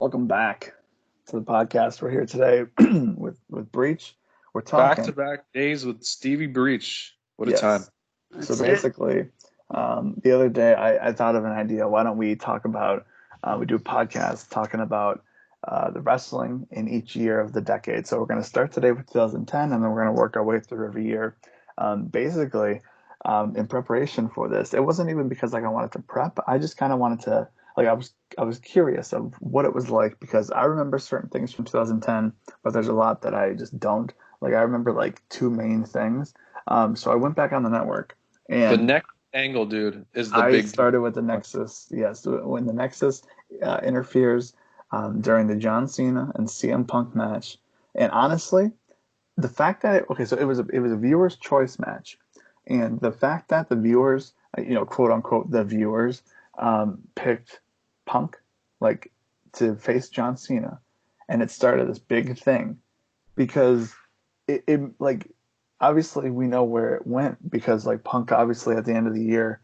Welcome back to the podcast. We're here today with Breach. We're talking. Back-to-back days with Steviebreech. What a time. Yes. So basically, the other day I thought of an idea. Why don't we talk about, we do a podcast talking about the wrestling in each year of the decade. So we're going to start today with 2010, and then we're going to work our way through every year. Basically, in preparation for this, it wasn't even because like I wanted to prep. I just kind of wanted to, like I was curious of what it was like because I remember certain things from 2010, but there's a lot that I just don't. Like I remember like two main things. So I went back on the network The and next angle, dude, is the I big started with the Nexus. Yes, when the Nexus interferes during the John Cena and CM Punk match. And honestly, the fact that so it was a viewer's choice match, and the fact that the viewers, quote unquote, the viewers, picked Punk like to face John Cena, and it started this big thing because it like obviously we know where it went because like Punk obviously at the end of the year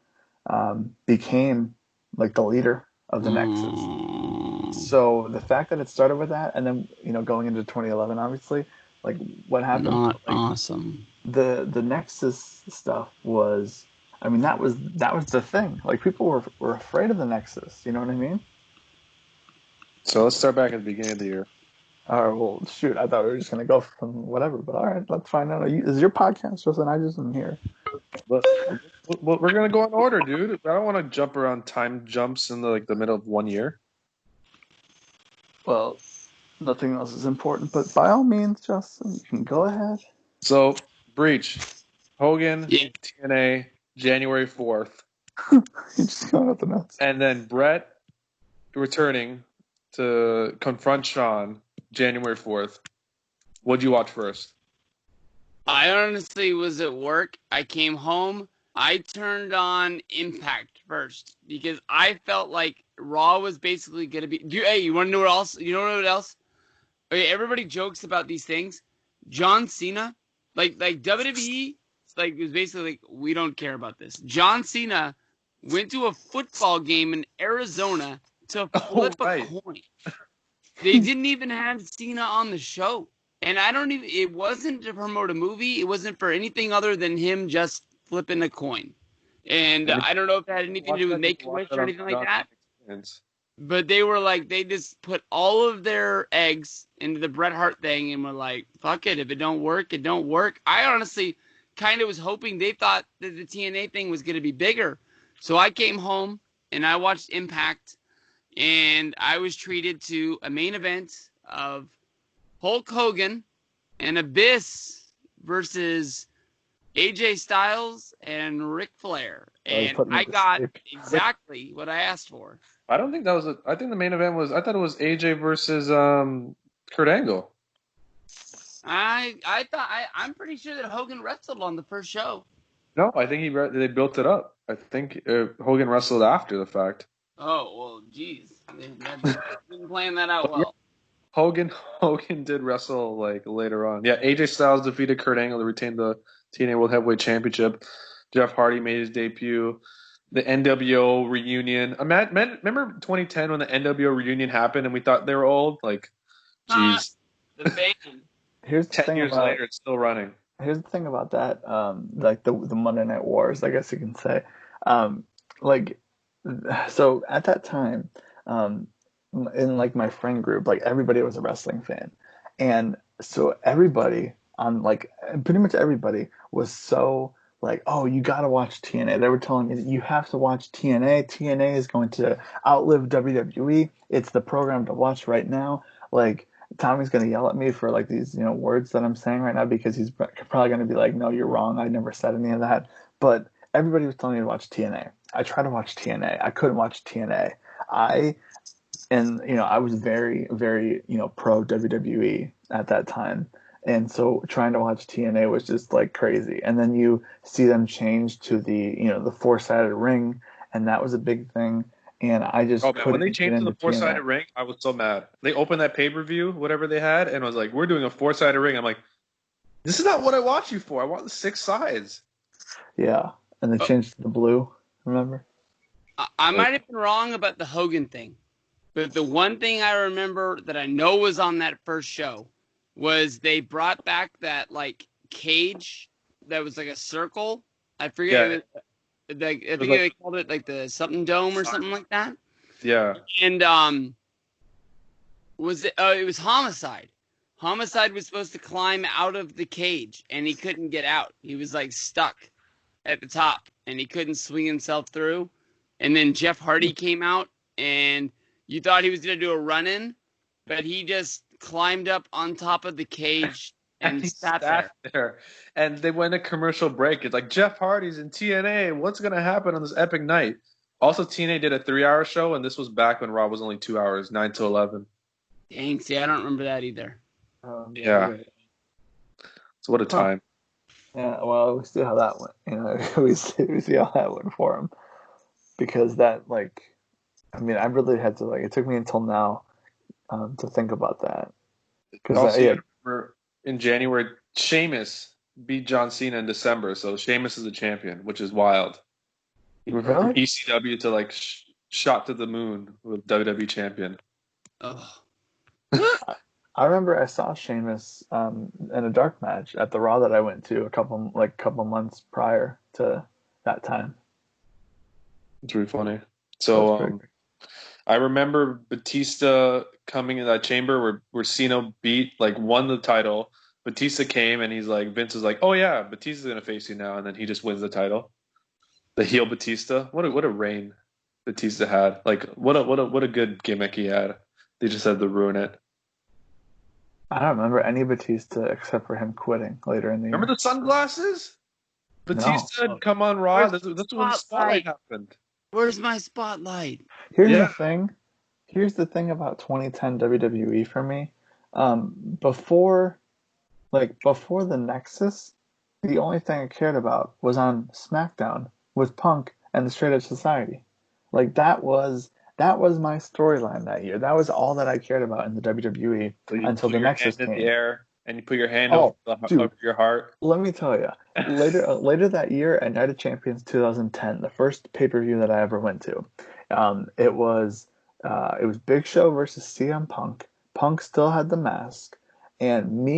became like the leader of the Nexus. So the fact that it started with that, and then going into 2011, obviously, like what happened, Not like, awesome. the Nexus stuff was, I mean, that was the thing. Like people were afraid of the Nexus. You know what I mean? So let's start back at the beginning of the year. All right, well, shoot, I thought we were just gonna go from whatever, but all right, let's find out. Is your podcast, Justin? I just am here. But we're gonna go in order, dude. I don't want to jump around time jumps in the middle of 1 year. Well, nothing else is important, but by all means, Justin, you can go ahead. So Breach, Hogan, Yeah. TNA, January 4th, You're just going out the nuts. and then Brett returning to confront Shawn, January 4th. What'd you watch first? I honestly was at work. I came home. I turned on Impact first because I felt like Raw was basically going to be... Hey, you want to know what else? You know what else? Okay, everybody jokes about these things. John Cena, like WWE, like it was basically like, we don't care about this. John Cena went to a football game in Arizona to flip a coin. They didn't even have Cena on the show. And it wasn't to promote a movie. It wasn't for anything other than him just flipping a coin. And I don't know if it had anything to do with Make-A-Wish or anything like that. But they were like, they just put all of their eggs into the Bret Hart thing and were like, fuck it. If it don't work, it don't work. I honestly kind of was hoping they thought that the TNA thing was going to be bigger. So I came home and I watched Impact. And I was treated to a main event of Hulk Hogan and Abyss versus AJ Styles and Ric Flair. And I got exactly what I asked for. I don't think that was I think the main event was, I thought it was AJ versus Kurt Angle. I'm pretty sure that Hogan wrestled on the first show. No, I think they built it up. I think Hogan wrestled after the fact. Oh, well, geez. Didn't plan that out well. Hogan did wrestle like later on. Yeah, AJ Styles defeated Kurt Angle to retain the TNA World Heavyweight Championship. Jeff Hardy made his debut. The NWO reunion. Remember 2010 when the NWO reunion happened and we thought they were old? Like, jeez. The band. Here's the 10 thing years later, it's still running. Here's the thing about that, like the Monday Night Wars, I guess you can say. So at that time, in like my friend group, like everybody was a wrestling fan. And so everybody pretty much everybody was so like, oh, you got to watch TNA. They were telling me that you have to watch TNA. TNA is going to outlive WWE. It's the program to watch right now. Like, Tommy's going to yell at me for like these, words that I'm saying right now because he's probably going to be like, no, you're wrong. I never said any of that. But everybody was telling me to watch TNA. I tried to watch TNA. I couldn't watch TNA. I was very, very, pro WWE at that time. And so trying to watch TNA was just like crazy. And then you see them change to the four-sided ring, and that was a big thing. And I just when they changed to the four-sided ring, I was so mad. They opened that pay-per-view, whatever they had, and was like, we're doing a four-sided ring. I'm like, this is not what I watch you for. I want the 6 sides. Yeah, and they changed to the blue, remember? I might have been wrong about the Hogan thing. But the one thing I remember that I know was on that first show was they brought back that like cage that was like a circle. I forget Yeah, it was like I it was think like they called it like the something dome or something like that. yeah. And was it? Oh, it was Homicide. Homicide was supposed to climb out of the cage and he couldn't get out. He was like stuck at the top and he couldn't swing himself through. And then Jeff Hardy came out and you thought he was going to do a run in, but he just climbed up on top of the cage And and he sat sat there. there, and they went to commercial break. It's like Jeff Hardy's in TNA. What's gonna happen on this epic night? Also, TNA did a 3-hour show, and this was back when Raw was only 2 hours, 9 to 11. Dang, see, I don't remember that either. Yeah. Right. So what a Huh. time. Yeah, well, we see how that went. You know, we see how that went for him because that like, I mean, I really had to like. It took me until now to think about that because Also, you yeah, gotta remember in January, Sheamus beat John Cena in December, so Sheamus is a champion, which is wild. He went from really, ECW to like shot to the moon with WWE champion. Oh. I remember I saw Sheamus in a dark match at the Raw that I went to a couple months prior to that time. It's really funny. That's So pretty. I remember Batista coming in that chamber where Cena won the title. Batista came and he's like, Vince is like, oh yeah, Batista's gonna face you now, and then he just wins the title. The heel Batista. What a reign Batista had. Like what a good gimmick he had. They just had to ruin it. I don't remember any Batista except for him quitting later in the Remember year. the sunglasses? No. Batista had come on Raw. Where's This the is when the spotlight spotlight? happened. Where's my spotlight? Here's the Yeah. thing. Here's the thing about 2010 WWE for me. Before before the Nexus, the only thing I cared about was on SmackDown with Punk and the Straight Edge Society. Like that was my storyline that year. That was all that I cared about in the WWE So you until put the your hand Nexus in the came. air and you put your hand Oh, dude, over your heart. let me tell you. Later that year at Night of Champions 2010, the first pay-per-view that I ever went to, it was Big Show versus CM Punk. Punk still had the mask, and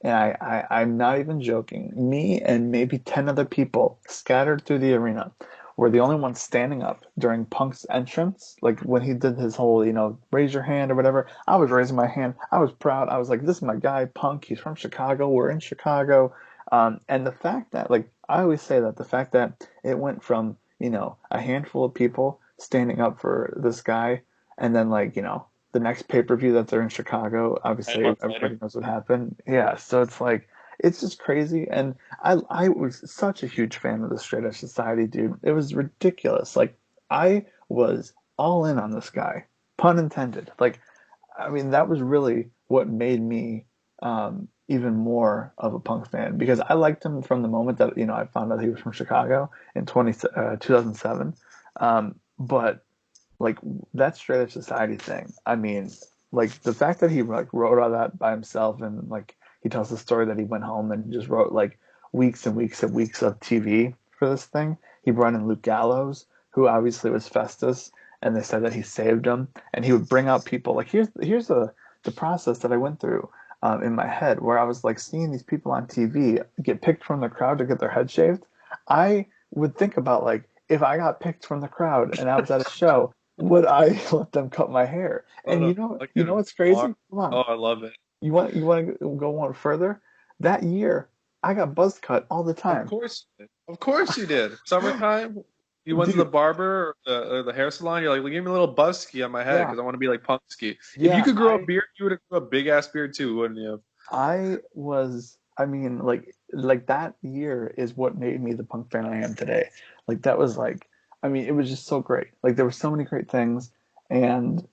I'm not even joking. Me and maybe 10 other people scattered through the arena were the only ones standing up during Punk's entrance. Like when he did his whole, raise your hand or whatever. I was raising my hand. I was proud. I was like, this is my guy, Punk. He's from Chicago. We're in Chicago. And the fact that, like, I always say that the fact that it went from, a handful of people standing up for this guy, and then, like, the next pay per view that they're in Chicago, 10 obviously months everybody later. knows what happened. Yeah, so it's like, it's just crazy. And I was such a huge fan of the Straight Edge Society, dude. It was ridiculous. Like, I was all in on this guy, pun intended. Like, I mean, that was really what made me even more of a Punk fan because I liked him from the moment that I found out he was from Chicago in 2007. But like that Straight Edge Society thing, I mean, like the fact that he like wrote all that by himself and like he tells the story that he went home and just wrote like weeks and weeks and weeks of TV for this thing. He brought in Luke Gallows, who obviously was Festus, and they said that he saved him. And he would bring out people like here's the process that I went through in my head, where I was like seeing these people on TV get picked from the crowd to get their head shaved. I would think about like if I got picked from the crowd and I was at a show, would I let them cut my hair? Oh And no, like you know what's crazy? Come oh, on, I love it. you want to go one further? That year, I got buzz cut all the Of time, course you did. Of course you did. Summertime, you went to the dude. barber or the hair salon. You're like, well, give me a little buzzki on my head Yeah, because I want to be like Punksky. If you yeah. could grow a beard, you would have grown a big ass beard too, wouldn't you? I was. I mean, like that year is what made me the Punk fan I am today. Like that was like. I mean, it was just so great. Like there were so many great things, and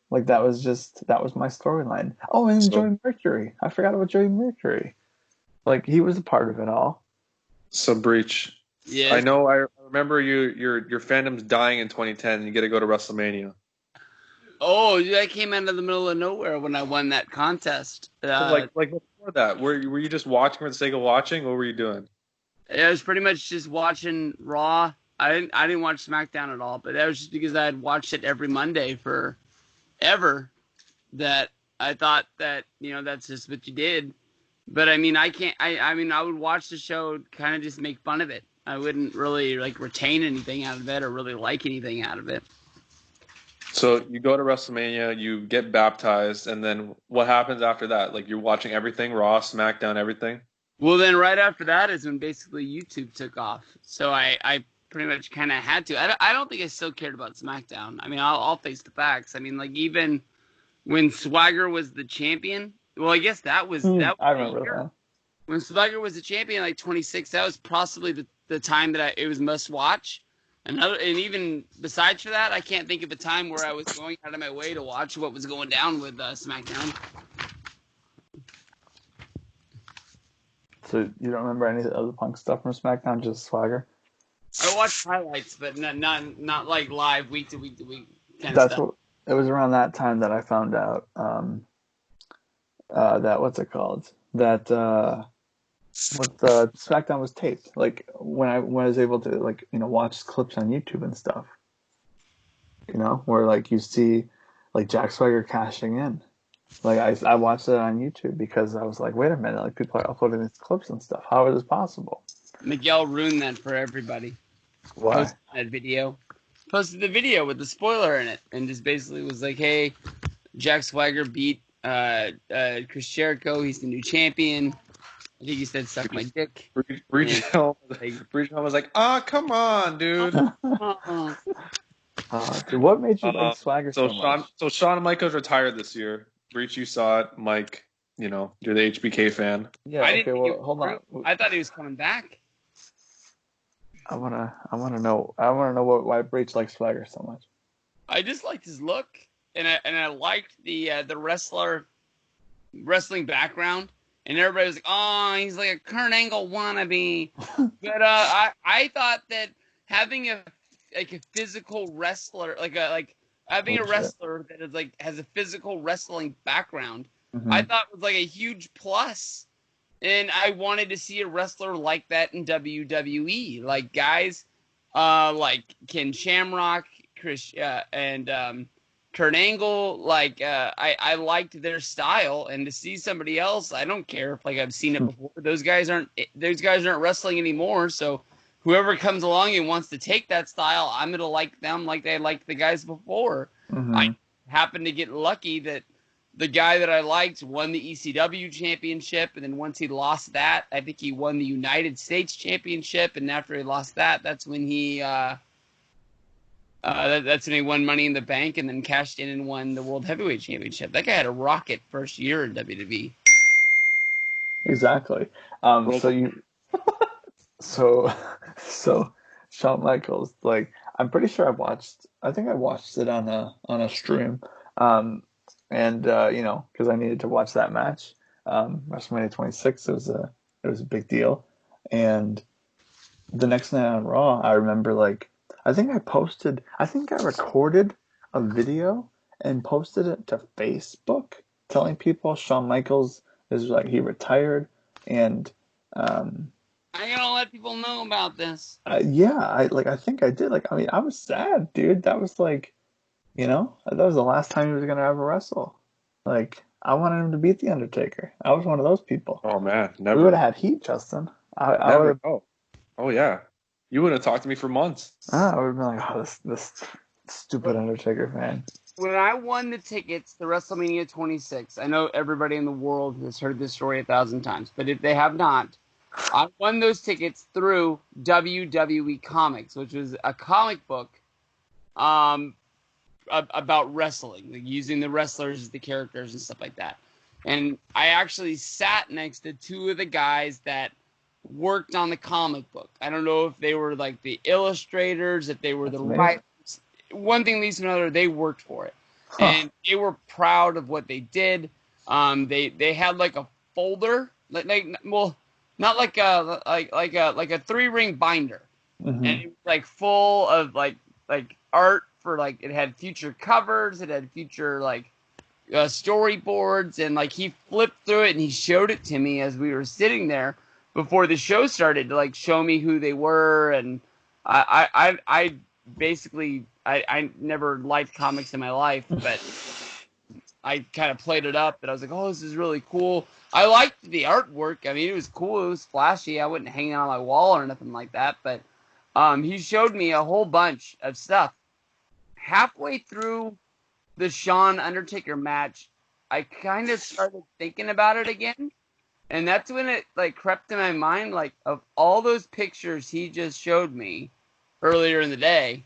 like that was my storyline. Oh, and So, Joey Mercury. I forgot about Joey Mercury. Like he was a part of it all. so Breach. I Yes. know. I remember your fandom's dying in 2010. And you get to go to WrestleMania. Oh, that came out of the middle of nowhere when I won that contest. So like before that, were you just watching for the sake of watching? What were you doing? It was pretty much just watching Raw. I didn't watch SmackDown at all, but that was just because I had watched it every Monday for ever that I thought that, that's just what you did. But I mean, I can't. I mean, I would watch the show, kind of just make fun of it. I wouldn't really like retain anything out of it or really like anything out of it. So you go to WrestleMania, you get baptized, and then what happens after that? Like you're watching everything, Raw, SmackDown, everything. Well, then right after that is when basically YouTube took off. So I pretty much kind of had to. I don't think I still cared about SmackDown. I mean, I'll face the facts. I mean, like even when Swagger was the champion. Well, I guess that was I remember that. When Swagger was the champion, like 26. That was possibly the time that it was must watch. And even besides for that, I can't think of a time where I was going out of my way to watch what was going down with SmackDown. So you don't remember any of the Punk stuff from SmackDown, just Swagger? I watched highlights, but not like live week to week to week kind of That's stuff. what it was around that time that I found out that what's it called? That SmackDown was taped. Like when I was able to watch clips on YouTube and stuff. Where like you see like Jack Swagger cashing in. Like I watched it on YouTube because I was like, wait a minute, like people are uploading these clips and stuff. How is this possible? Miguel ruined that for everybody. Why? Posted that video. Posted the video with the spoiler in it, and just basically was like, "Hey, Jack Swagger beat Chris Jericho. He's the new champion." I think he said, "Suck my dick." Breach was like, "Ah, come on, dude." Dude, what made you like Swagger so much? So Shawn Michaels retired this year. Breach, you saw it. Mike, you're the HBK fan. Yeah. Okay. Well, hold on. I thought he was coming back. I wanna know why Breach likes Swagger so much. I just liked his look, and I liked the wrestling background, and everybody was like, "Oh, he's like a Kurt Angle wannabe." But I thought that having a physical wrestler, having a wrestler that is has a physical wrestling background, I thought was like a huge plus. And I wanted to see a wrestler like that in WWE, like guys like Ken Shamrock, Chris, and Kurt Angle. I liked their style, and to see somebody else, I don't care if I've seen it before. Those guys aren't wrestling anymore. So whoever comes along and wants to take that style, I'm gonna like them like they liked the guys before. I happened to get lucky that the guy that I liked won the ECW championship, and then once he lost that, I think he won the United States championship, and after he lost that, that's when he won Money in the Bank, and then cashed in and won the World Heavyweight Championship. That guy had a rocket first year in WWE. Exactly. So Shawn Michaels, I'm pretty sure I watched it on a stream. And because I needed to watch that match, WrestleMania 26, it was a big deal. And the next night on Raw, I remember I think I recorded a video and posted it to Facebook, telling people Shawn Michaels is he retired, and I'm gonna let people know about this. yeah, I think I did. I was sad, dude. That was that was the last time he was gonna ever wrestle. I wanted him to beat The Undertaker. I was one of those people. Oh man, never. We would have had heat, Justin. I would have. Oh yeah, you would have talked to me for months. I would have been like, oh, this stupid Undertaker fan. When I won the tickets to WrestleMania 26, I know everybody in the world has heard this story 1,000 times, but if they have not, I won those tickets through WWE Comics, which was a comic book about wrestling, using the wrestlers as the characters and stuff like that. And I actually sat next to two of the guys that worked on the comic book. I don't know if they were the illustrators, if they were the writers. One thing leads to another, they worked for it. Huh. And they were proud of what they did. They had a folder, not like a 3-ring binder. And it was full of art for it had future covers, it had future storyboards, and he flipped through it and he showed it to me as we were sitting there before the show started to show me who they were. And I basically I never liked comics in my life, but I kind of played it up, and I was like, oh, this is really cool. I liked the artwork. I mean, it was cool. It was flashy. I wouldn't hang it on my wall or nothing like that. But he showed me a whole bunch of stuff. Halfway through the Shawn Undertaker match, I kind of started thinking about it again. And that's when it like crept in my mind, like of all those pictures he just showed me earlier in the day,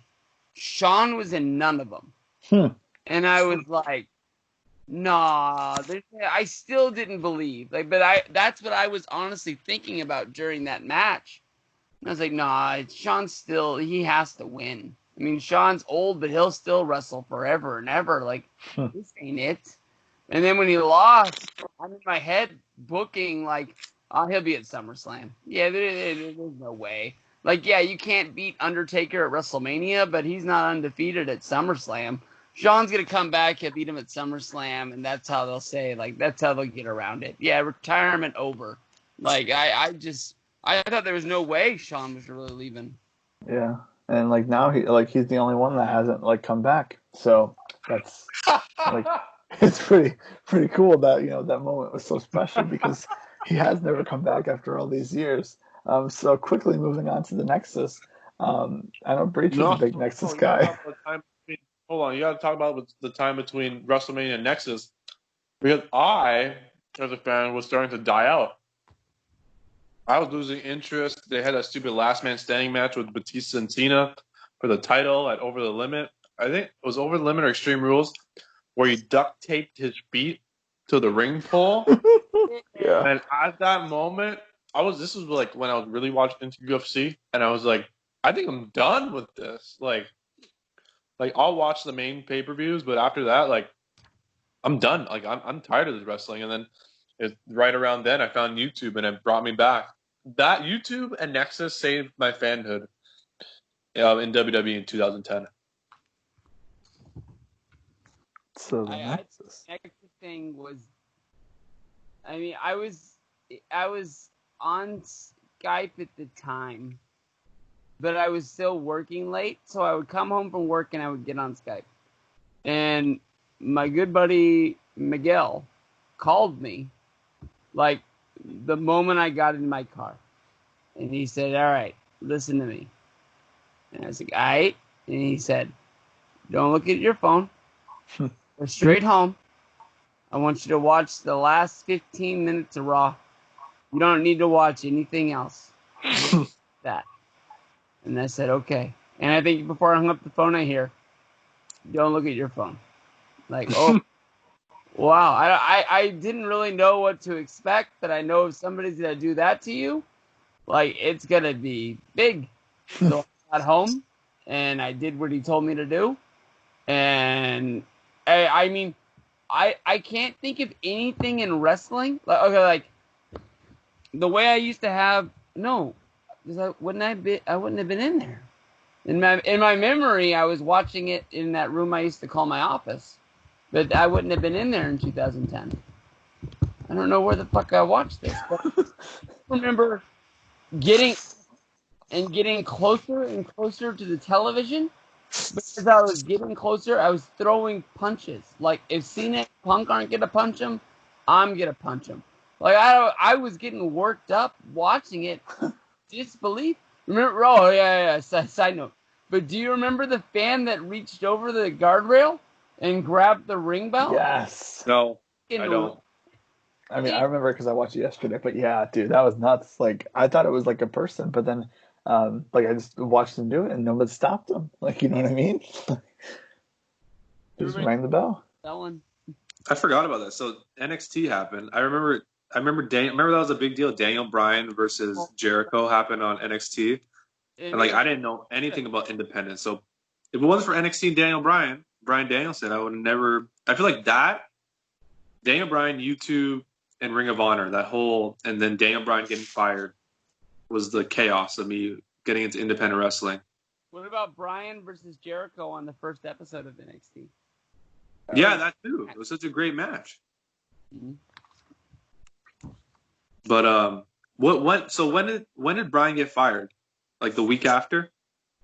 Shawn was in none of them. And I was like, nah, I still didn't believe. Like, but that's what I was honestly thinking about during that match. And I was like, nah, he has to win. I mean, Shawn's old, but he'll still wrestle forever and ever. Like, this ain't it. And then when he lost, I'm in my head booking, like, oh, he'll be at SummerSlam. Yeah, there's no way. Like, yeah, you can't beat Undertaker at WrestleMania, but he's not undefeated at SummerSlam. Shawn's going to come back, he'll beat him at SummerSlam, and that's how they'll say, like, that's how they'll get around it. Yeah, retirement over. Like, I thought there was no way Shawn was really leaving. Yeah, and like now he's the only one that hasn't like come back. So that's like it's pretty cool that that moment was so special because he has never come back after all these years. So quickly moving on to the Nexus. I know Breach was a big Nexus You gotta guy. talk about the time between, hold on, you got to talk about the time between WrestleMania and Nexus because I, as a fan, was starting to die out. I was losing interest. They had a stupid last man standing match with Batista and Cena for the title at Over the Limit. I think it was Over the Limit or Extreme Rules, where he duct taped his feet to the ring pole. Yeah. And at that moment, this was like when I was really watching into UFC, and I was like, I think I'm done with this. Like I'll watch the main pay-per-views, but after that, like I'm done. Like I'm tired of this wrestling. And then right around then I found YouTube and it brought me back. That YouTube and Nexus saved my fanhood in WWE in 2010. So the Nexus. Next thing was, I mean, I was on Skype at the time, but I was still working late, so I would come home from work and I would get on Skype. And my good buddy Miguel called me, like, the moment I got in my car. And he said, all right, listen to me. And I was like, all right. And he said, don't look at your phone. Go straight home. I want you to watch the last 15 minutes of Raw. You don't need to watch anything else. That. And I said, okay. And I think before I hung up the phone, I hear, don't look at your phone. Like, oh, wow. I didn't really know what to expect, but I know if somebody's going to do that to you, like, it's going to be big. So I got home, and I did what he told me to do. And, I mean, I can't think of anything in wrestling. Like the way I used to have, no, because I wouldn't have been in there. In my memory, I was watching it in that room I used to call my office, but I wouldn't have been in there in 2010. I don't know where the fuck I watched this, but I remember getting closer and closer to the television. But as I was getting closer, I was throwing punches. Like, if Cena and Punk aren't gonna punch him, I'm gonna punch him. Like, I was getting worked up watching it. Disbelief. Remember? Oh yeah. Side note. But do you remember the fan that reached over the guardrail and grabbed the ring bell? Yes. No, I don't. I mean, I remember because I watched it yesterday, but yeah, dude, that was nuts. Like, I thought it was like a person, but then, like, I just watched him do it and nobody stopped him. Like, you know what I mean? Just rang the bell. I forgot about that. So NXT happened. I remember that was a big deal. Daniel Bryan versus Jericho happened on NXT. And like I didn't know anything about independence. So if it wasn't for NXT and Bryan Danielson, I would never I feel like that Daniel Bryan, YouTube, and Ring of Honor, that whole and then Daniel Bryan getting fired was the chaos of me getting into independent wrestling. What about Bryan versus Jericho on the first episode of NXT? Yeah, that too. It was such a great match. Mm-hmm. But when did Bryan get fired? Like the week after?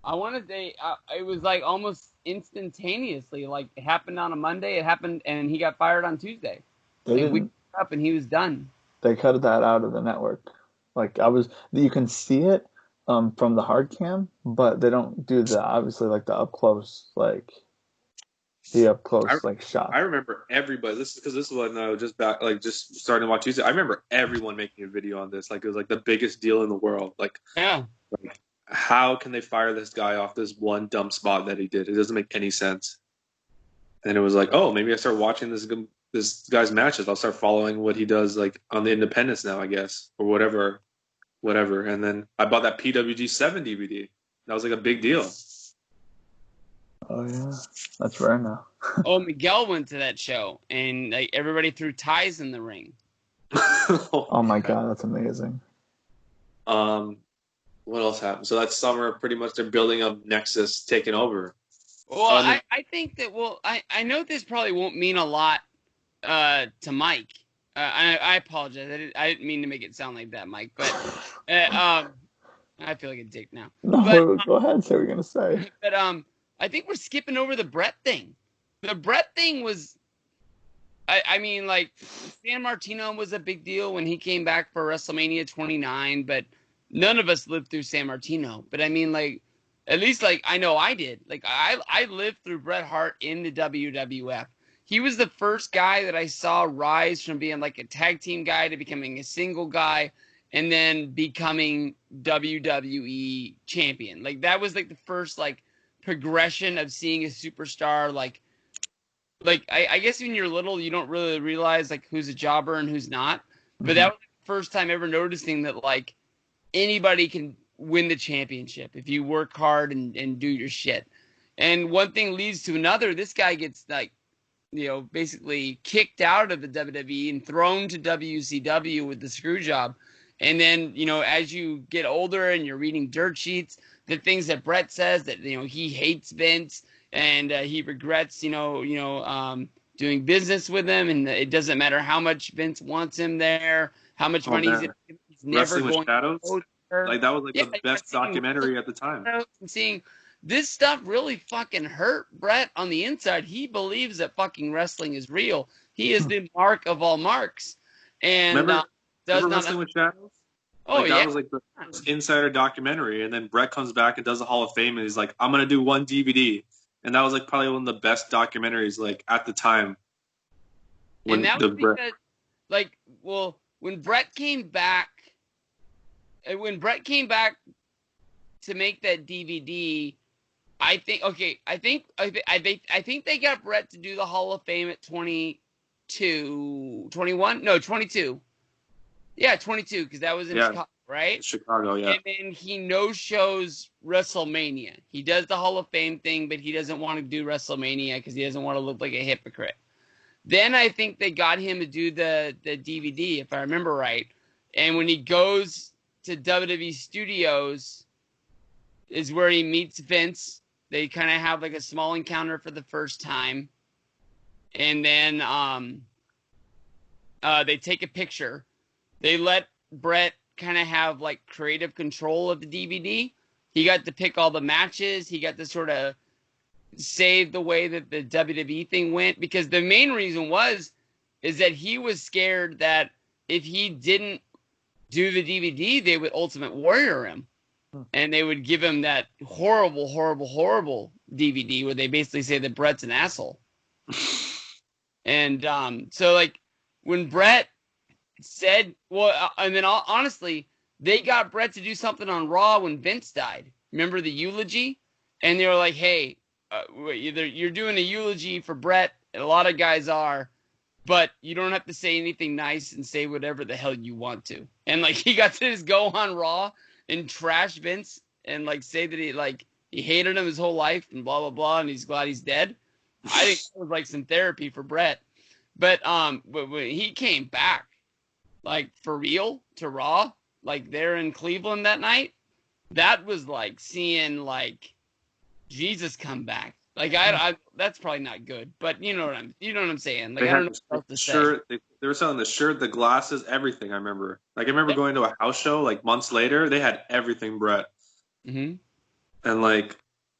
I want to say it was like almost instantaneously. Like it happened on a Monday, it happened, and he got fired on Tuesday. They Like we didn't. up and he was done. They cut that out of the network. Like you can see it from the hard cam, but they don't do the obviously like the up I close like I shots. remember everybody. This is when I was just back, like just starting to watch YouTube. I remember everyone making a video on this. Like it was like the biggest deal in the world. Yeah. Like how can they fire this guy off this one dumb spot that he did? It doesn't make any sense. And it was like, oh, maybe I start watching this guy's matches. I'll start following what he does like on the independents now, I guess, or whatever. And then I bought that PWG 7 DVD. That was like a big deal. Oh yeah, that's rare now. Oh, Miguel went to that show, and like everybody threw ties in the ring. Oh my God, that's amazing. What else happened? So that summer, pretty much they're building up Nexus, taking over. Well, I think that I know this probably won't mean a lot to Mike. I apologize. I didn't mean to make it sound like that, Mike. But I feel like a dick now. No, But go ahead. Say what you're gonna say. But I think we're skipping over the Brett thing. The Brett thing was, I mean, like San Martino was a big deal when he came back for WrestleMania 29, but none of us lived through San Martino. But I mean, like, at least like I know I did. Like I lived through Bret Hart in the WWF. He was the first guy that I saw rise from being like a tag team guy to becoming a single guy and then becoming WWE champion. Like that was like the first like progression of seeing a superstar like I guess when you're little you don't really realize like who's a jobber and who's not. But that was the first time ever noticing that like anybody can win the championship if you work hard and do your shit. And one thing leads to another. This guy gets like, you know, basically kicked out of the WWE and thrown to WCW with the screw job. And then, you know, as you get older and you're reading dirt sheets, the things that Brett says that, you know, he hates Vince and he regrets, doing business with him. And it doesn't matter how much Vince wants him there, how much money he's never Wrestling with going Shadows? to go there. Like that was like the best documentary at the time. And seeing this stuff really fucking hurt Brett on the inside. He believes that fucking wrestling is real. He is the mark of all marks. And remember Wrestling with Shadows? Oh, that was like the first insider documentary. And then Brett comes back and does the Hall of Fame and he's like, I'm going to do one DVD. And that was like probably one of the best documentaries like at the time. And that was because, like, well, when Brett came back to make that DVD, I think they got Brett to do the Hall of Fame at 22. Yeah, 22, because that was in Chicago, right? Chicago, yeah. And then he no-shows WrestleMania. He does the Hall of Fame thing, but he doesn't want to do WrestleMania because he doesn't want to look like a hypocrite. Then I think they got him to do the DVD, if I remember right. And when he goes to WWE Studios is where he meets Vince. They kind of have like a small encounter for the first time. And then they take a picture. They let Brett kind of have like creative control of the DVD. He got to pick all the matches. He got to sort of save the way that the WWE thing went, because the main reason is that he was scared that if he didn't do the DVD, they would Ultimate Warrior him. And they would give him that horrible, horrible, horrible DVD where they basically say that Brett's an asshole. And so like when Brett said, and then honestly, they got Brett to do something on Raw when Vince died. Remember the eulogy? And they were like, hey, you're doing a eulogy for Brett, and a lot of guys are, but you don't have to say anything nice and say whatever the hell you want to. And like he got to just go on Raw and trash Vince and like say that he hated him his whole life and blah blah blah, and he's glad he's dead. I think it was like some therapy for Brett. But when he came back, like for real to Raw, like there in Cleveland that night, that was like seeing like Jesus come back. Like I that's probably not good, but you know what I'm saying. Like I don't know what else to say. They were selling the shirt, the glasses, everything. I remember. Like I remember going to a house show like months later. They had everything, Brett. Mm-hmm. And like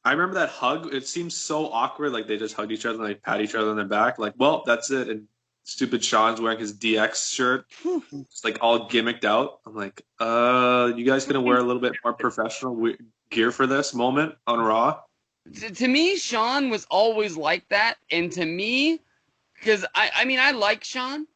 I remember that hug. It seems so awkward. Like they just hugged each other and like pat each other on the back. Like, well, that's it. And stupid Sean's wearing his DX shirt. It's like all gimmicked out. I'm like, you guys gonna wear a little bit more professional gear for this moment on Raw? To me, Sean was always like that, and to me, because I mean, I like Sean,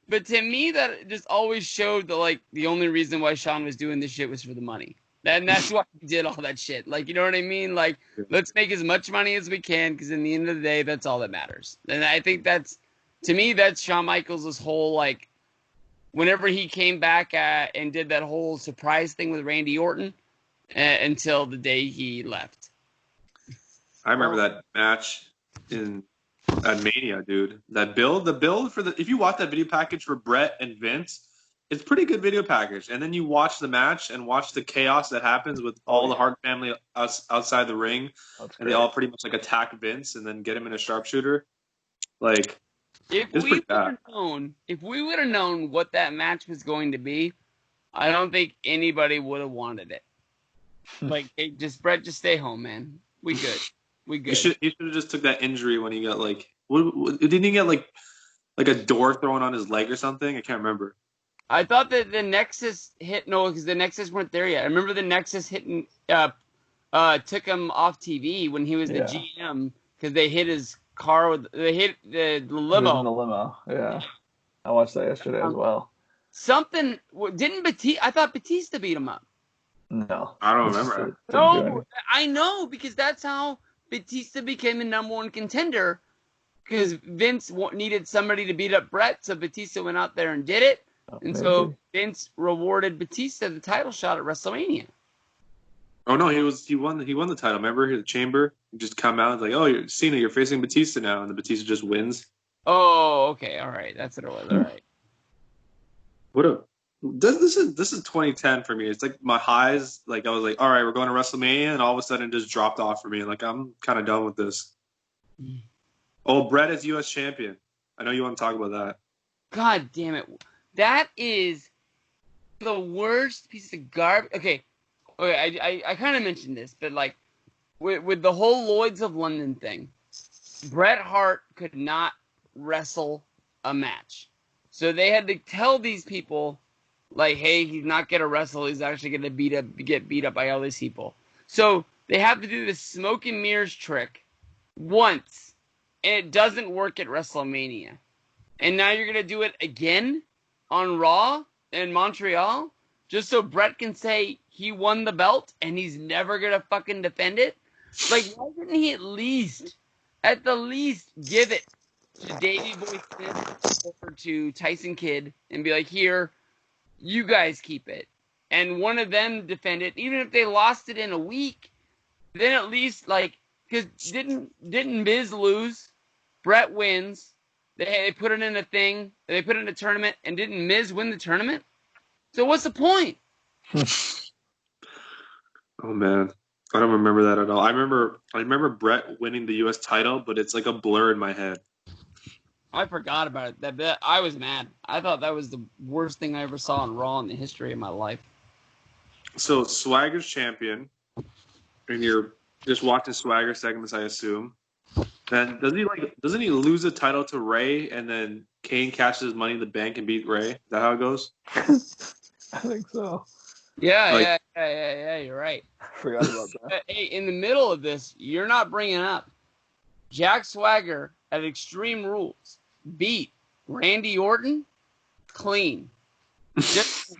but to me, that just always showed that like the only reason why Sean was doing this shit was for the money. And that's why he did all that shit. Like, you know what I mean? Like, let's make as much money as we can, because in the end of the day, that's all that matters. And I think that's, to me, that's Shawn Michaels' whole, like, whenever he came back and did that whole surprise thing with Randy Orton until the day he left. I remember that match in at Mania, dude. The build for if you watch that video package for Brett and Vince, it's a pretty good video package. And then you watch the match and watch the chaos that happens with all the Hart family outside the ring, and they all pretty much like attack Vince and then get him in a sharpshooter. Like, if we would have known what that match was going to be, I don't think anybody would have wanted it. Like, hey, Brett, just stay home, man. We good. We good. He should have just took that injury when he got like, didn't he get like a door thrown on his leg or something? I can't remember. I thought that the Nexus hit because the Nexus weren't there yet. I remember the Nexus hitting took him off TV when he was the GM because they hit his car they hit the limo. He was in the limo. Yeah, I watched that yesterday as well. Something didn't Batista? I thought Batista beat him up. No, I don't remember. No, I know because that's how Batista became the #1 contender. Because Vince needed somebody to beat up Brett, so Batista went out there and did it. And so Vince rewarded Batista the title shot at WrestleMania. Oh no, he won the title. Remember the Chamber? He just come out and like, oh, Cena, you're facing Batista now, and the Batista just wins. Oh, okay, all right, that's what it was. All right. This is 2010 for me. It's like my highs. Like I was like, all right, we're going to WrestleMania, and all of a sudden it just dropped off for me. Like I'm kind of done with this. Oh, Brett is U.S. champion. I know you want to talk about that. God damn it. That is the worst piece of garbage. Okay, I kind of mentioned this, but like with the whole Lloyds of London thing, Bret Hart could not wrestle a match. So they had to tell these people, like, hey, he's not going to wrestle. He's actually going to get beat up by all these people. So they have to do this smoke and mirrors trick once, and it doesn't work at WrestleMania. And now you're going to do it again on Raw in Montreal just so Brett can say he won the belt and he's never going to fucking defend it? Like, why didn't he at the least, give it to Davey Boy Smith or to Tyson Kidd and be like, here, you guys keep it. And one of them defend it. Even if they lost it in a week, then at least, like, because didn't Miz lose? Brett wins. They put it in a thing. They put it in a tournament. And didn't Miz win the tournament? So what's the point? Oh, man. I don't remember that at all. I remember Brett winning the U.S. title, but it's like a blur in my head. I forgot about it. That I was mad. I thought that was the worst thing I ever saw on Raw in the history of my life. So Swagger's champion, and you're just watching Swagger segments, I assume. Then doesn't he lose the title to Ray, and then Kane cashes Money in the Bank and beat Ray? Is that how it goes? I think so. Yeah, you're right. I forgot about that. Hey, in the middle of this, you're not bringing up Jack Swagger at Extreme Rules beat Randy Orton clean. Just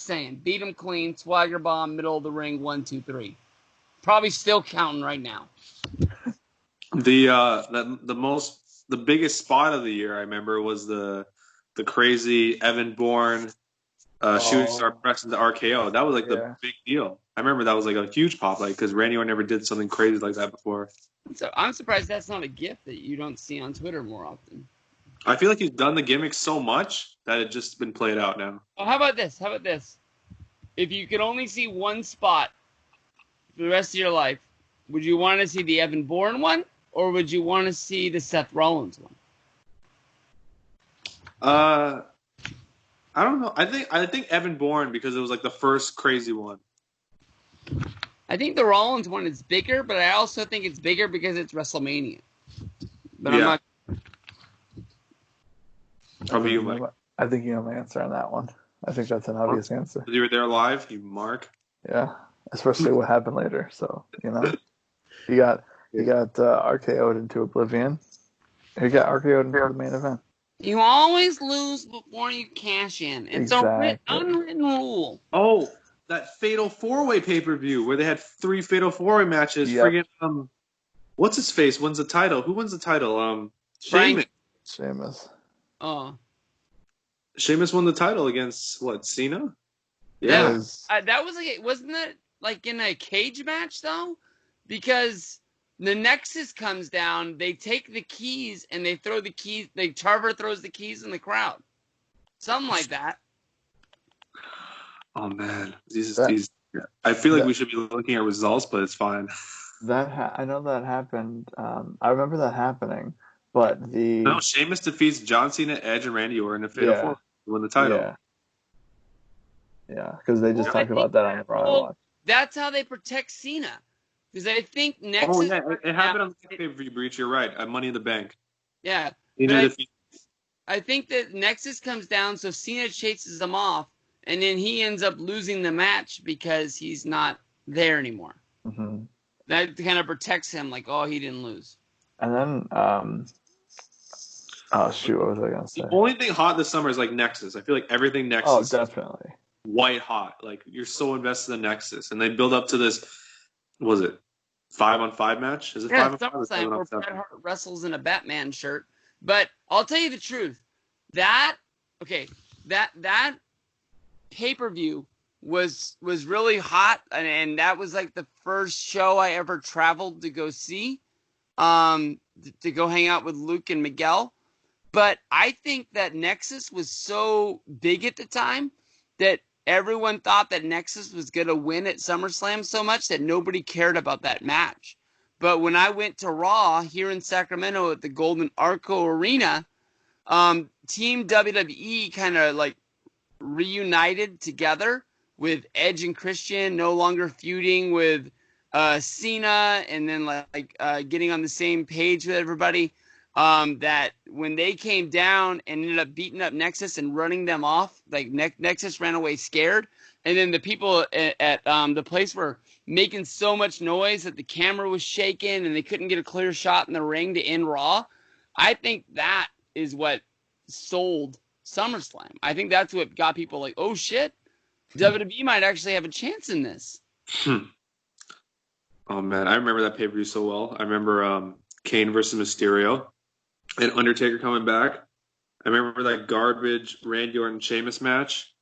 saying, beat him clean. Swagger bomb, middle of the ring, 1, 2, 3. Probably still counting right now. The biggest spot of the year I remember was the crazy Evan Bourne shooting star press into RKO. That was like the big deal. I remember that was like a huge pop, like because Randy Orton never did something crazy like that before. So I'm surprised that's not a gift that you don't see on Twitter more often. I feel like he's done the gimmick so much that it's just been played out now. Oh, how about this? If you could only see one spot for the rest of your life, would you want to see the Evan Bourne one, or would you want to see the Seth Rollins one? I don't know. I think Evan Bourne because it was like the first crazy one. I I think the Rollins one is bigger, but I also think it's bigger because it's WrestleMania. But I'm Yeah. not. How about you, Mike? I think you know my answer on that one. I think that's an obvious answer. You were there live, you mark. Yeah, especially what happened later. So he got RKO'd into oblivion. He got RKO'd into the main event. You always lose before you cash in. It's Exactly. unwritten rule. Oh, that Fatal 4-Way pay-per-view where they had 3 Fatal 4-Way matches. Yep. Friggin' what's his face wins the title? Who wins the title? Frank. Sheamus. Oh. Sheamus won the title against what? Cena? Yeah. That was wasn't that like in a cage match though? Because the Nexus comes down, they take the keys and they throw the keys. Tarver throws the keys in the crowd, something like that. Oh man, I feel like we should be looking at results, but it's fine. I know that happened. I remember that happening, but No, Sheamus defeats John Cena, Edge, and Randy Orton in a Fatal 4 to win the title. Yeah, because they just talked about that on the Raw Watch. That's how they protect Cena. Because I think Nexus. Oh yeah, it happened on the pay-per-view breach. You're right. Money in the Bank. Yeah. I think that Nexus comes down, so Cena chases him off, and then he ends up losing the match because he's not there anymore. Mm-hmm. That kind of protects him, like, oh, he didn't lose. And then, oh shoot, what was I gonna say? The only thing hot this summer is like Nexus. I feel like everything Nexus. Oh, definitely. White hot. Like you're so invested in Nexus, and they build up to this. Was it 5-on-5 match? Is it 5-on-5 or 7-on-7? Bret Hart wrestles in a Batman shirt. But I'll tell you the truth. That pay-per-view was really hot, and that was like the first show I ever traveled to go see, to go hang out with Luke and Miguel. But I think that Nexus was so big at the time that everyone thought that Nexus was going to win at SummerSlam so much that nobody cared about that match. But when I went to Raw here in Sacramento at the Golden Arco Arena, Team WWE kind of like reunited together with Edge and Christian no longer feuding with Cena, and then getting on the same page with everybody. That when they came down and ended up beating up Nexus and running them off, like Nexus ran away scared, and then the people at the place were making so much noise that the camera was shaking and they couldn't get a clear shot in the ring to end Raw. I think that is what sold SummerSlam. I think that's what got people like, oh shit, WWE might actually have a chance in this. Oh man, I remember that pay-per-view so well. I remember Kane versus Mysterio and Undertaker coming back. I remember that garbage Randy Orton Sheamus match.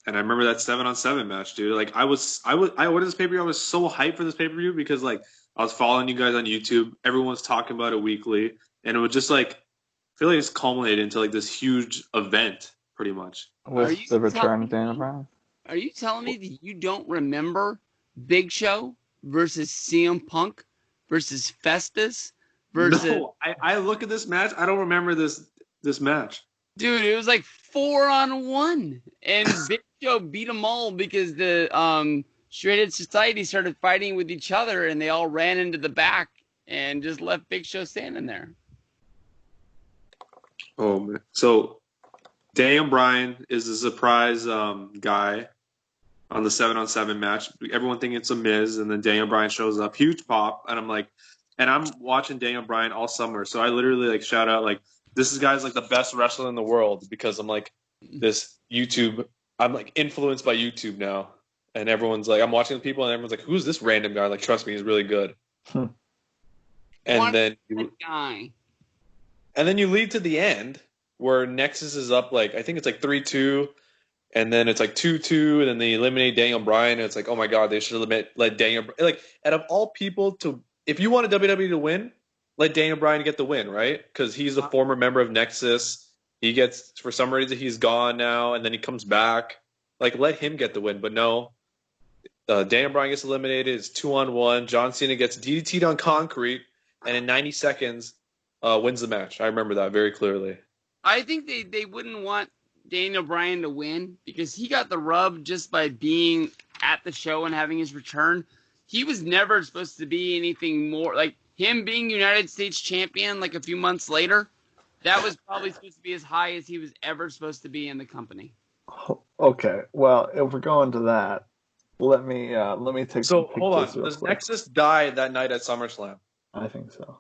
And I remember that 7-on-7 match, dude. Like I went to this pay-per-view. I was so hyped for this pay-per-view because like I was following you guys on YouTube. Everyone's talking about it weekly, and it was just like I feel like it's culminated into like this huge event, pretty much. With the return of Daniel Bryan. Are you telling me that you don't remember Big Show versus CM Punk versus Festus versus? No, I look at this match. I don't remember this match. Dude, it was like 4-on-1, and Big Show beat them all because the Shredded Society started fighting with each other, and they all ran into the back and just left Big Show standing there. Oh man! So Daniel Bryan is a surprise guy on the 7-on-7 match. Everyone thinking it's a Miz, and then Daniel Bryan shows up, huge pop, and I'm like, and I'm watching Daniel Bryan all summer, so I literally like shout out like, this guy's like the best wrestler in the world because I'm like this YouTube. I'm like influenced by YouTube now, and everyone's like, I'm watching the people, and everyone's like, who's this random guy? Like, trust me, he's really good. And then you lead to the end where Nexus is up like I think it's like 3-2, and then it's like 2-2, and then they eliminate Daniel Bryan, and it's like, oh my god, they should have let Daniel. Like, out of all people to, if you wanted WWE to win, let Daniel Bryan get the win, right? Because he's a former member of Nexus. He gets, for some reason, he's gone now, and then he comes back. Like, let him get the win. But no, Daniel Bryan gets eliminated. It's 2-on-1. John Cena gets DDT'd on concrete, and in 90 seconds, wins the match. I remember that very clearly. I think they wouldn't want Daniel Bryan to win because he got the rub just by being at the show and having his return, he was never supposed to be anything more like him being United States champion like a few months later. That was probably supposed to be as high as he was ever supposed to be in the company. Okay, well, if we're going to that, let me take some So hold pictures on. real Does quick. Nexus die that night at SummerSlam? I think so.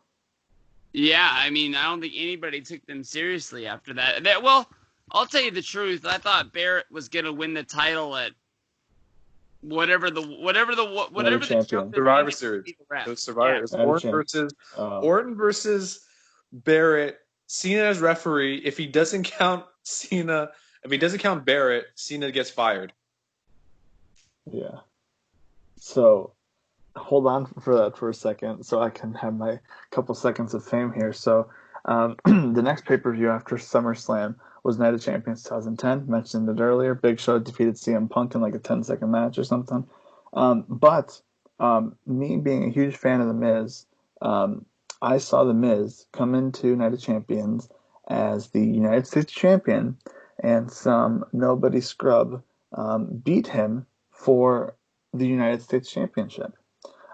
Yeah, I mean, I don't think anybody took them seriously after that. Well, I'll tell you the truth. I thought Barrett was gonna win the title at whatever the show Champion. that Survivor ended Series. with the ref. It was Survivor. It was Night of Champ. Orton versus Barrett. Cena as referee. If he doesn't count Barrett, Cena gets fired. Yeah. So hold on for that for a second so I can have my couple seconds of fame here. So the next pay-per-view after SummerSlam was Night of Champions 2010. Mentioned it earlier. Big Show defeated CM Punk in like a 10-second match or something. But me being a huge fan of The Miz, I saw The Miz come into Night of Champions as the United States champion, and some nobody scrub beat him for the United States Championship.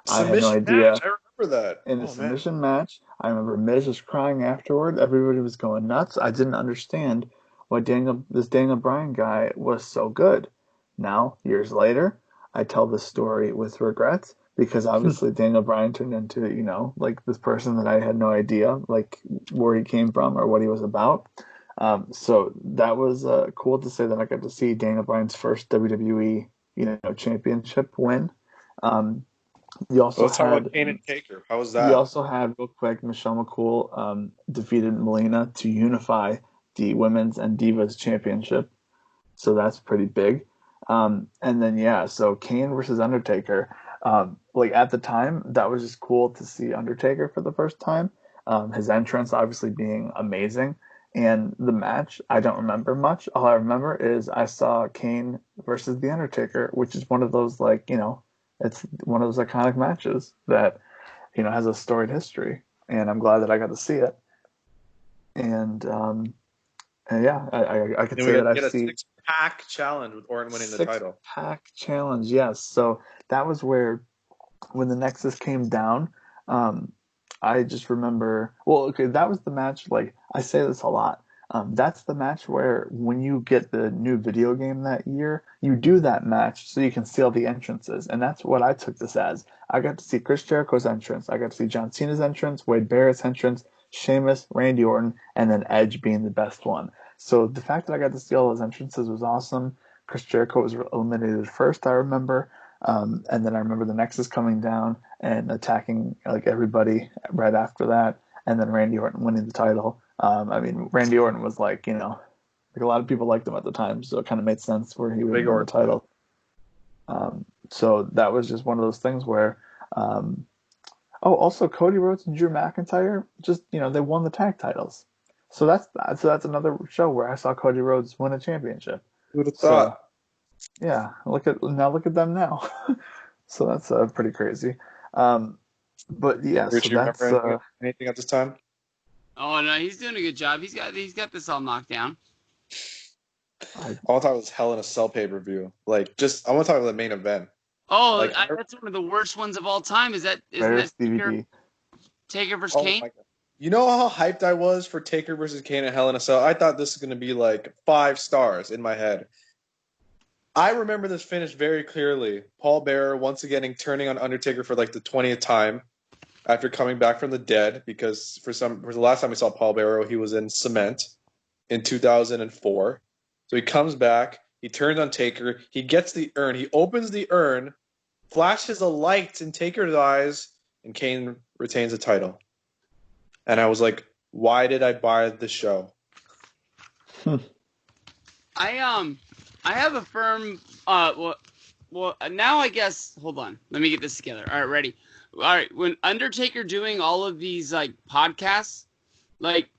I had no Submission idea. match. I remember that. In the submission match, I remember Miz was crying afterward. Everybody was going nuts. I didn't understand why this Daniel Bryan guy was so good. Now, years later, I tell this story with regrets because obviously Daniel Bryan turned into, like this person that I had no idea, like where he came from or what he was about. So that was cool to say that I got to see Daniel Bryan's first WWE, championship win. You also Let's talk had about Kane and Taker. How was you that? also had real quick Michelle McCool defeated Melina to unify the women's and divas championship, so that's pretty big. And then so Kane versus Undertaker. Like at the time, that was just cool to see Undertaker for the first time. His entrance obviously being amazing, and the match I don't remember much. All I remember is I saw Kane versus the Undertaker, which is one of those it's one of those iconic matches that has a storied history, and I'm glad that I got to see it. And yeah, I could And say we that get I've a seen six-pack challenge with Orton winning the title. six-pack challenge. Yes, so that was where when the Nexus came down. I just remember. Well, okay, that was the match. Like I say this a lot. That's the match where when you get the new video game that year, you do that match so you can see all the entrances. And that's what I took this as. I got to see Chris Jericho's entrance. I got to see John Cena's entrance, Wade Barrett's entrance, Sheamus, Randy Orton, and then Edge being the best one. So the fact that I got to see all those entrances was awesome. Chris Jericho was eliminated first, I remember. And then I remember the Nexus coming down and attacking like everybody right after that. And then Randy Orton winning the title. I mean, Randy Orton was like a lot of people liked him at the time, so it kind of made sense where he would win the title. So that was just one of those things where, also Cody Rhodes and Drew McIntyre just they won the tag titles. So that's another show where I saw Cody Rhodes win a championship. Who would have thought? Yeah, look at them now. So that's pretty crazy. But yeah, Rich, so that's anything at this time? Oh no, he's doing a good job. He's got this all knocked down. I want to talk about Hell in a Cell pay-per-view. I want to talk about the main event. Oh, that's one of the worst ones of all time. Isn't that Taker versus Kane? You know how hyped I was for Taker versus Kane at Hell in a Cell? I thought this was going to be like 5 stars in my head. I remember this finish very clearly. Paul Bearer once again turning on Undertaker for like the 20th time after coming back from the dead, because for the last time we saw Paul Bearer, he was in Cement in 2004. So he comes back, he turns on Taker, he gets the urn, he opens the urn, flashes a light in Taker's eyes, and Kane retains the title. And I was like, why did I buy the show? I have a firm. Well, now I guess. Hold on. Let me get this together. All right, ready. All right. When Undertaker doing all of these like podcasts, like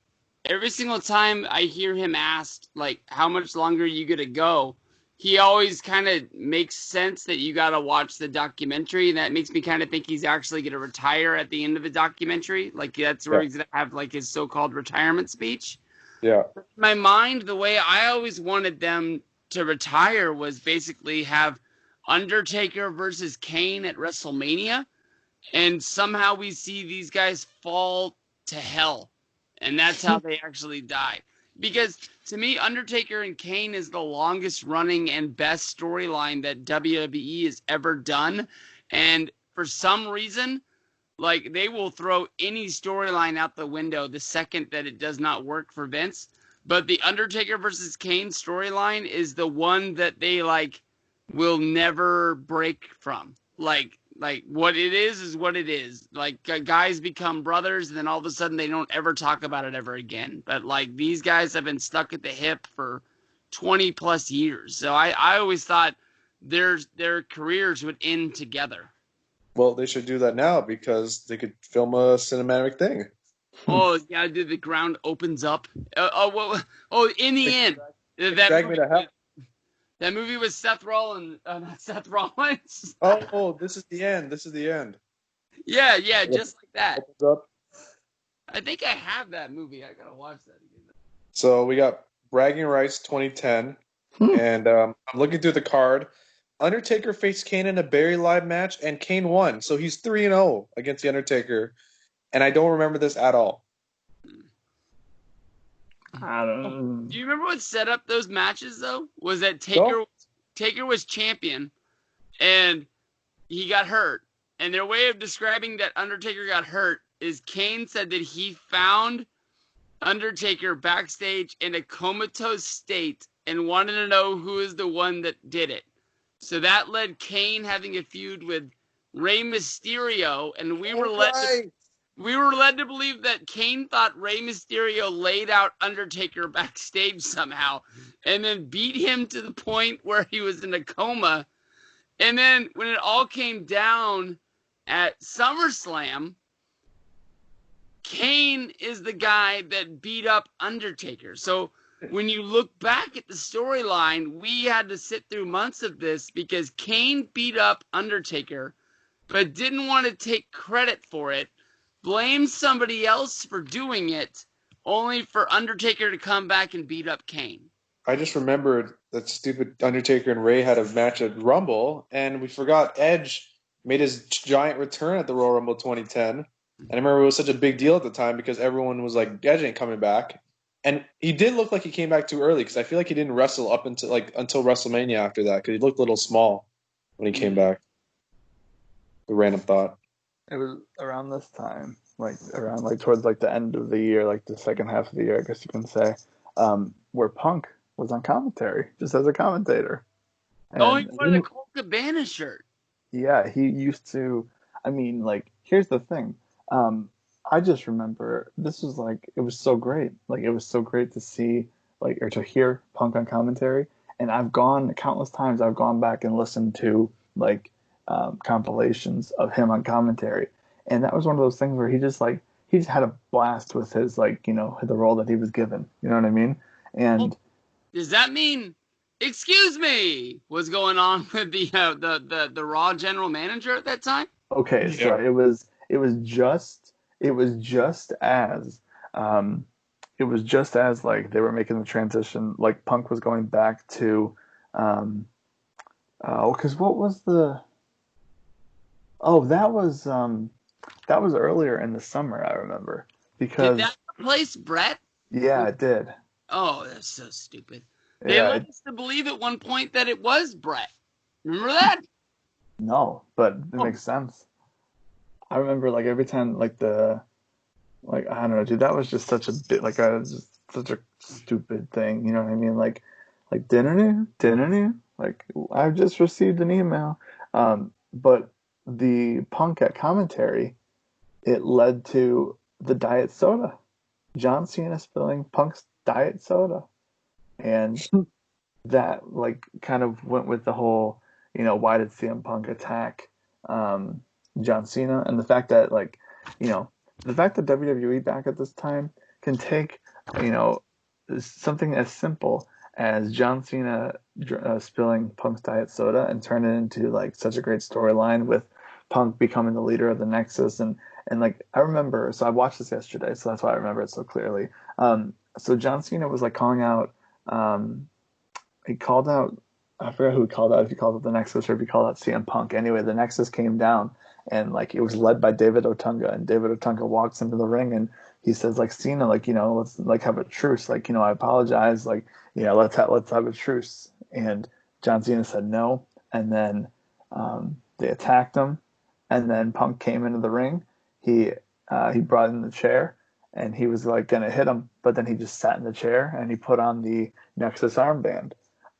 every single time I hear him asked like how much longer you gonna go, he always kind of makes sense that you gotta watch the documentary. And that makes me kind of think he's actually gonna retire at the end of the documentary. Like that's where he's gonna have like his so-called retirement speech. Yeah. In my mind, the way I always wanted them to retire was basically have Undertaker versus Kane at WrestleMania, and somehow we see these guys fall to hell, and that's how they actually die. Because to me, Undertaker and Kane is the longest running and best storyline that WWE has ever done, and for some reason, like, they will throw any storyline out the window the second that it does not work for Vince. But the Undertaker versus Kane storyline is the one that they like will never break from. Like what it is what it is. Like, guys become brothers, and then all of a sudden they don't ever talk about it ever again. But like, these guys have been stuck at the hip for 20 plus years. So I always thought their careers would end together. Well, they should do that now because they could film a cinematic thing. Oh yeah, the ground opens up. In the end, Drag me to hell. that movie was Seth Rollins, not Seth Rollins. Oh, this is the end. This is the end. Yeah, just like that. Opens up. I think I have that movie. I gotta watch that again. So we got Bragging Rights 2010, and I'm looking through the card. Undertaker faced Kane in a buried alive match, and Kane won. So he's 3-0 against the Undertaker, and I don't remember this at all. I don't. Do you remember what set up those matches though? Was that Taker was champion, and he got hurt. And their way of describing that Undertaker got hurt is Kane said that he found Undertaker backstage in a comatose state and wanted to know who is the one that did it. So that led Kane having a feud with Rey Mysterio, and we were led to believe that Kane thought Rey Mysterio laid out Undertaker backstage somehow, and then beat him to the point where he was in a coma. And then when it all came down at SummerSlam, Kane is the guy that beat up Undertaker. So when you look back at the storyline, we had to sit through months of this because Kane beat up Undertaker, but didn't want to take credit for it, blamed somebody else for doing it, only for Undertaker to come back and beat up Kane. I just remembered that stupid Undertaker and Ray had a match at Rumble, and we forgot Edge made his giant return at the Royal Rumble 2010. And I remember it was such a big deal at the time because everyone was like, Edge ain't coming back. And he did look like he came back too early because I feel like he didn't wrestle up until WrestleMania after that because he looked a little small when he came back. A random thought. It was around this time, towards the end of the year, like the second half of the year, I guess you can say, where Punk was on commentary, just as a commentator. And he wore the Colt Cabana shirt. Yeah, he used to. I mean, here's the thing. I just remember this was it was so great. It was so great to see, or to hear Punk on commentary. And I've gone countless times. I've gone back and listened to compilations of him on commentary, and that was one of those things where he just had a blast with his the role that he was given. You know what I mean? And does that mean, excuse me, what's going on with the Raw general manager at that time? Okay, so it was just as they were making the transition, Punk was going back to because what was that was earlier in the summer, I remember, because did that replace Brett? Yeah, it did. Oh, that's so stupid. They led us to believe at one point that it was Brett. Remember that? No, but it makes sense. I remember every time I don't know, dude, that was just such a bit such a stupid thing, you know what I mean? Didn't I've just received an email. But the Punk at commentary, it led to the diet soda. John Cena spilling Punk's diet soda. And that kind of went with the whole, why did CM Punk attack John Cena, and the fact that WWE back at this time can take something as simple as John Cena spilling Punk's diet soda and turn it into such a great storyline with Punk becoming the leader of the Nexus, and I remember, so I watched this yesterday, so that's why I remember it so clearly. So John Cena was calling out, he called out I forgot who he called out, if he called it the Nexus or if he called out CM Punk. Anyway, the Nexus came down and like it was led by David Otunga, and David Otunga walks into the ring and he says like Cena, like, let's like have a truce, like, I apologize, like, let's have a truce. And John Cena said no, and then they attacked him, and then Punk came into the ring. He brought in the chair and he was like gonna hit him, but then he just sat in the chair and he put on the Nexus armband.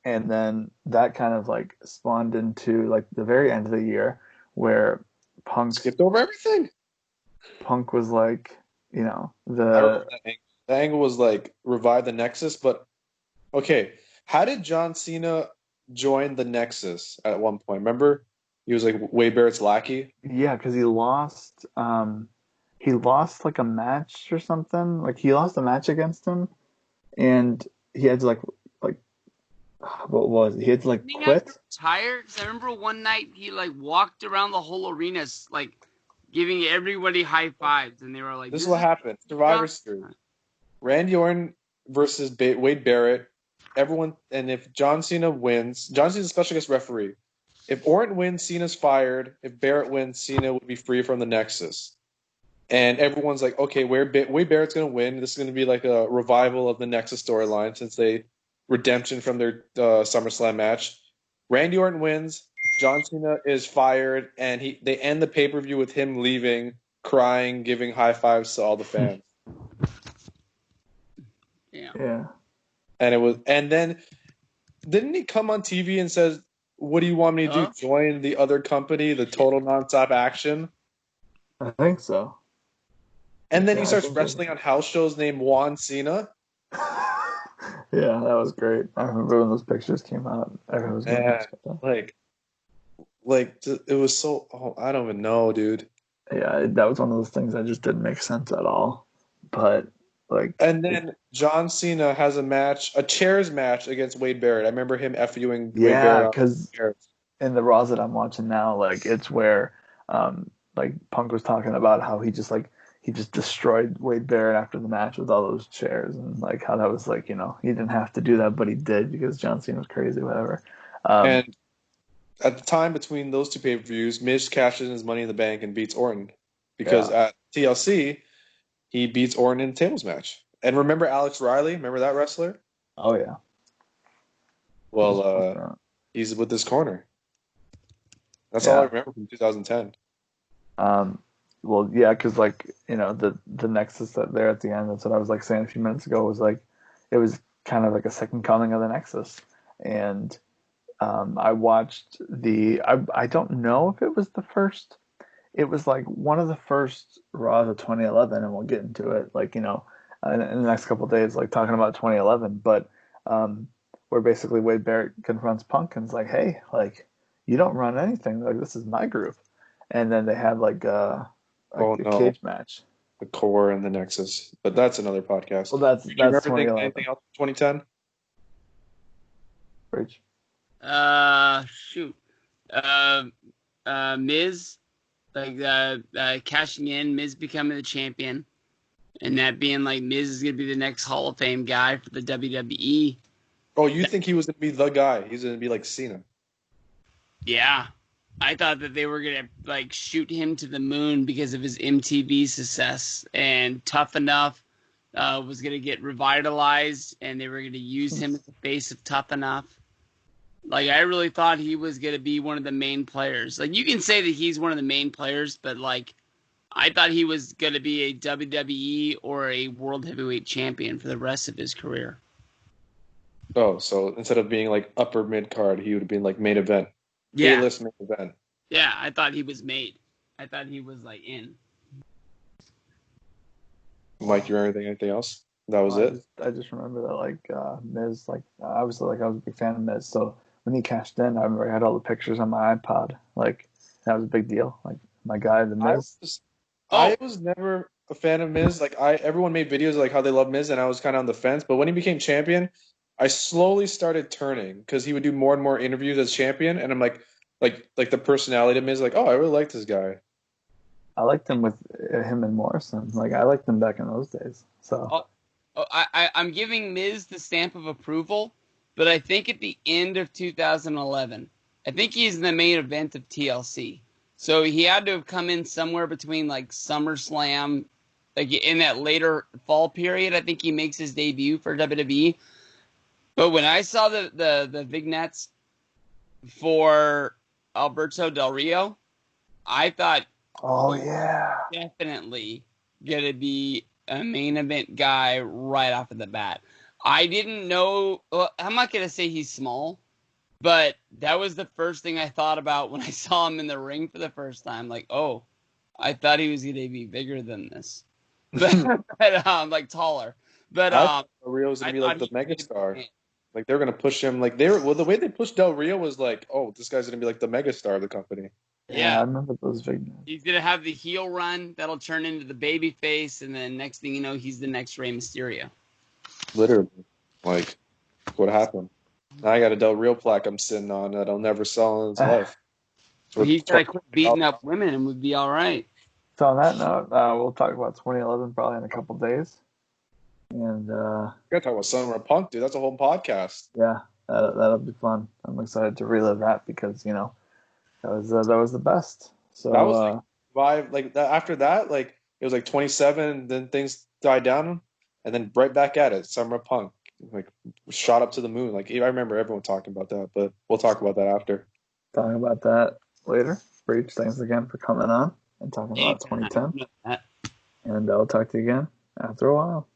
And then that kind of like spawned into like the very end of the year where Skipped over everything. Punk was like, I remember that angle. The angle was like revive the Nexus, but okay. How did John Cena join the Nexus at one point? Remember, he was like Wade Barrett's lackey. yeah, because he lost like a match or something. Like he lost a match against him, and he had to like what was it? He had to like He got quit. tired because I remember one night he like walked around the whole arena like giving everybody high fives, and they were like, This is what happened. Survivor Series. Randy Orton versus Wade Barrett. Everyone, and if John Cena wins, John Cena's a special guest referee. If Orton wins, Cena's fired. If Barrett wins, Cena would be free from the Nexus. And everyone's like, okay, Wade Barrett's going to win. This is going to be like a revival of the Nexus storyline since they redemption from their SummerSlam match. Randy Orton wins. John Cena is fired, and they end the pay-per-view with him leaving, crying, giving high fives to all the fans. Yeah. And then didn't he come on TV and says, "What do you want me to do? Join the other company, the Total Nonstop Action?" I think so. And then he starts wrestling on house shows named Juan Cena. Yeah, that was great. I remember when those pictures came out. Everyone was going nuts with them. Like it was so. Oh, I don't even know, dude. Yeah, that was one of those things that just didn't make sense at all. But like, and then John Cena has a chairs match against Wade Barrett. I remember him FUing Wade Barrett. Yeah, because in the Raws that I'm watching now, like it's where like Punk was talking about how he just destroyed Wade Barrett after the match with all those chairs, and like how that was like, he didn't have to do that, but he did because John Cena was crazy, whatever. And at the time between those two pay-per-views, Miz cashes in his Money in the Bank and beats Orton because at TLC he beats Orton in a tables match. And remember Alex Riley? Remember that wrestler? Oh yeah. Well, he's with this corner. That's all I remember from 2010. Well, yeah, because like the Nexus that there at the end. That's what I was like saying a few minutes ago. Was like it was kind of like a second coming of the Nexus, and I watched I don't know if it was the first. It was like one of the first Raws of 2011, and we'll get into it like in the next couple of days, like talking about 2011. But where basically Wade Barrett confronts Punk and is like, "Hey, like you don't run anything. Like this is my group." And then they had like a cage match. The Core and the Nexus, but that's another podcast. Well, that's 2011. Anything else in 2010? Breech. Shoot. Miz, like cashing in, Miz becoming the champion, and that being like Miz is gonna be the next Hall of Fame guy for the WWE. Oh, you think he was gonna be the guy? He's gonna be like Cena. Yeah. I thought that they were gonna like shoot him to the moon because of his MTV success, and Tough Enough was gonna get revitalized, and they were gonna use him as the face of Tough Enough. Like I really thought he was gonna be one of the main players. Like you can say that he's one of the main players, but like I thought he was gonna be a WWE or a World Heavyweight Champion for the rest of his career. Oh, so instead of being like upper mid card, he would have been like main event. Yeah. A-list main event. Yeah, I thought he was made. I thought he was like in. Mike, you remember anything else? That was it? I just remember that like Miz, like I was a big fan of Miz, so when he cashed in, I remember I had all the pictures on my iPod. Like that was a big deal. Like my guy, the Miz. I was never a fan of Miz. Like everyone made videos of, like how they love Miz, and I was kind of on the fence. But when he became champion, I slowly started turning because he would do more and more interviews as champion, and I'm like the personality of Miz, like, oh, I really like this guy. I liked him with him and Morrison. Like I liked him back in those days. So I'm giving Miz the stamp of approval but I think at the end of 2011, I think he's in the main event of TLC. So he had to have come in somewhere between like SummerSlam, like in that later fall period. I think he makes his debut for WWE. But when I saw the vignettes for Alberto Del Rio, I thought, Oh yeah. definitely gonna be a main event guy right off of the bat. I didn't know. Well, I'm not gonna say he's small, but that was the first thing I thought about when I saw him in the ring for the first time. Like, oh, I thought he was gonna be bigger than this, but like taller. But I thought Del Rio was gonna I be thought like the he was megastar. gonna Like they were gonna push him. Like the way they pushed Del Rio was like, oh, this guy's gonna be like the megastar of the company. Yeah, I yeah. remember those vignettes. He's gonna have the heel run that'll turn into the baby face, and then next thing you know, he's the next Rey Mysterio. Literally, like what happened? Now I got a Del Rio plaque I'm sitting on that I'll never sell in his life. Well, he's gotta quit beating up women and would be all right. So on that note, we'll talk about 2011 probably in a couple days. And Gotta talk about Summer of Punk, dude. That's a whole podcast. yeah, that'll be fun. I'm excited to relive that because that was the best. So That was like five. Like that, after that, like it was like 27. Then things died down, and then right back at it. Summer of Punk, like shot up to the moon. Like I remember everyone talking about that, but we'll talk about that after. talking about that later. Breach, thanks again for coming on and talking about 2010. And I'll talk to you again after a while.